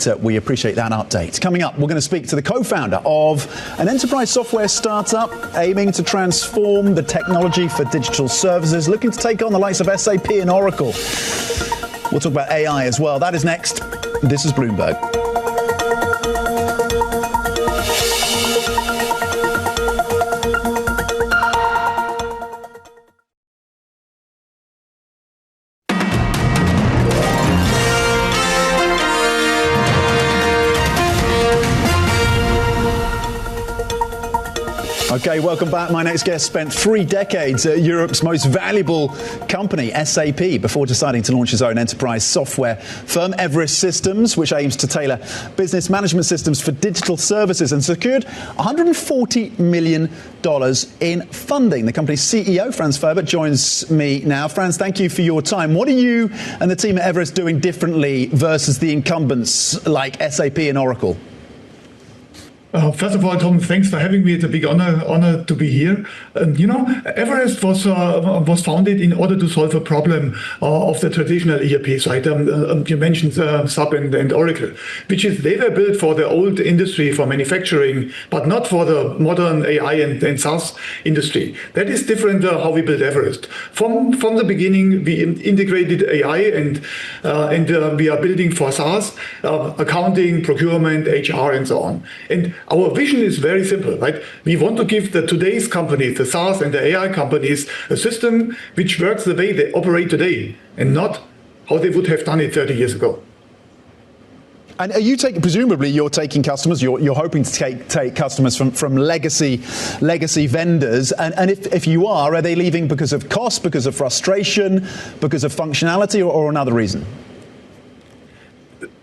We appreciate that update. Coming up, we're going to speak to the co-founder of an enterprise software startup aiming to transform the technology for digital services, looking to take on the likes of SAP and Oracle. We'll talk about AI as well. That is next. This is Bloomberg. Okay, welcome back. My next guest spent 3 decades at Europe's most valuable company, SAP, before deciding to launch his own enterprise software firm, Everest Systems, which aims to tailor business management systems for digital services, and secured $140 million in funding. The company's CEO, Franz Faerber, joins me now. Franz, thank you for your time. What are you and the team at Everest doing differently versus the incumbents like SAP and Oracle? First of all, Tom, thanks for having me. It's a big honor to be here. Everest was founded in order to solve a problem of the traditional ERPs, right? You mentioned SAP and Oracle, which is they were built for the old industry, for manufacturing, but not for the modern AI and SaaS industry. That is different how we built Everest. From the beginning, we integrated AI and we are building for SaaS, accounting, procurement, HR, and so on. And our vision is very simple, right? We want to give today's companies, the SaaS and the AI companies, a system which works the way they operate today and not how they would have done it 30 years ago. And are you presumably you're taking customers, you're hoping to take customers from legacy vendors. And if you are they leaving because of cost, because of frustration, because of functionality, or another reason?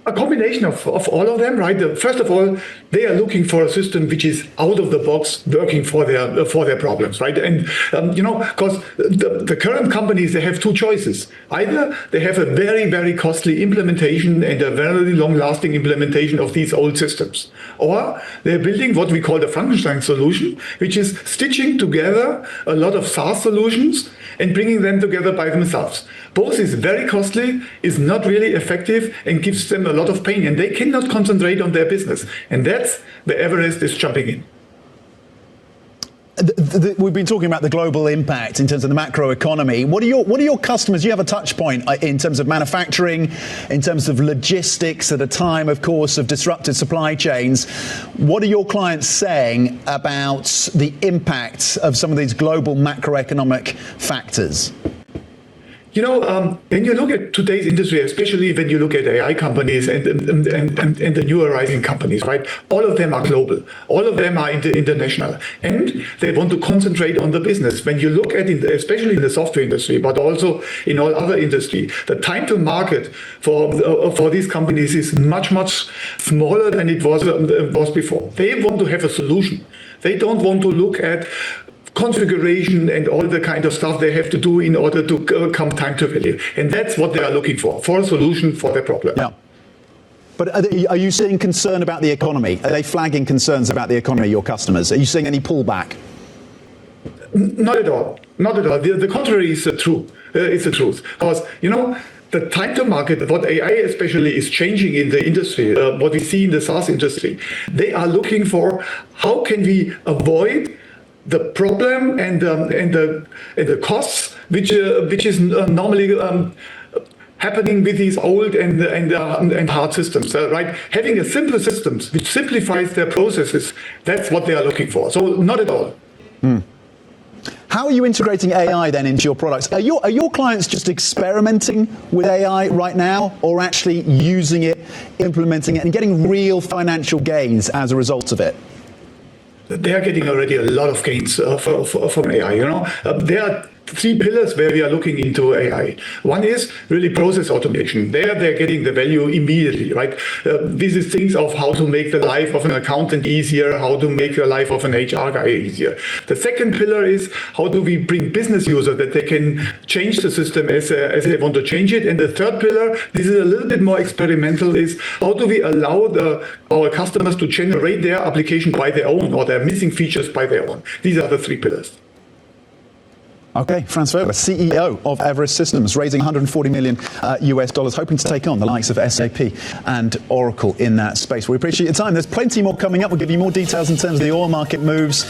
A combination of all of them, right? First of all, they are looking for a system which is out of the box, working for their problems, right? And because the current companies, they have 2 choices. Either they have a very, very costly implementation and a very long-lasting implementation of these old systems, or they're building what we call the Frankenstein solution, which is stitching together a lot of SaaS solutions and bringing them together by themselves. Both is very costly, is not really effective, and gives them a lot of pain, and they cannot concentrate on their business. And that's where Everest is jumping in. We've been talking about the global impact in terms of the macro economy. What are your customers? You have a touch point in terms of manufacturing, in terms of logistics at a time, of course, of disrupted supply chains. What are your clients saying about the impact of some of these global macroeconomic factors? When you look at today's industry, especially when you look at AI companies and the new arising companies, right? All of them are global. All of them are international. And they want to concentrate on the business. When you look at it, especially in the software industry, but also in all other industry, the time to market for these companies is much, much smaller than it was before. They want to have a solution. They don't want to look at configuration and all the kind of stuff they have to do in order to come time to value. And that's what they are looking for a solution for their problem. Yeah. But are you seeing concern about the economy? Are they flagging concerns about the economy, your customers? Are you seeing any pullback? Not at all. Not at all. The contrary is true. It's the truth. Because, the time to market, what AI especially is changing in the industry, what we see in the SaaS industry, they are looking for how can we avoid the problem and the costs, which is normally happening with these old and hard systems, right? Having a simple system which simplifies their processes, that's what they are looking for. So not at all. How are you integrating AI then into your products? Are your clients just experimenting with AI right now, or actually using it, implementing it, and getting real financial gains as a result of it? They are getting already a lot of gains from AI. There are 3 pillars where we are looking into AI. One is really process automation. There they're getting the value immediately, right? This is things of how to make the life of an accountant easier, how to make the life of an HR guy easier. The second pillar is how do we bring business users that they can change the system as they want to change it. And the third pillar, this is a little bit more experimental, is how do we allow our customers to generate their application by their own, or their missing features by their own. These are the 3 pillars. Okay, Franz Faerber, CEO of Everest Systems, raising 140 million US dollars, hoping to take on the likes of SAP and Oracle in that space. We appreciate your time. There's plenty more coming up. We'll give you more details in terms of the oil market moves.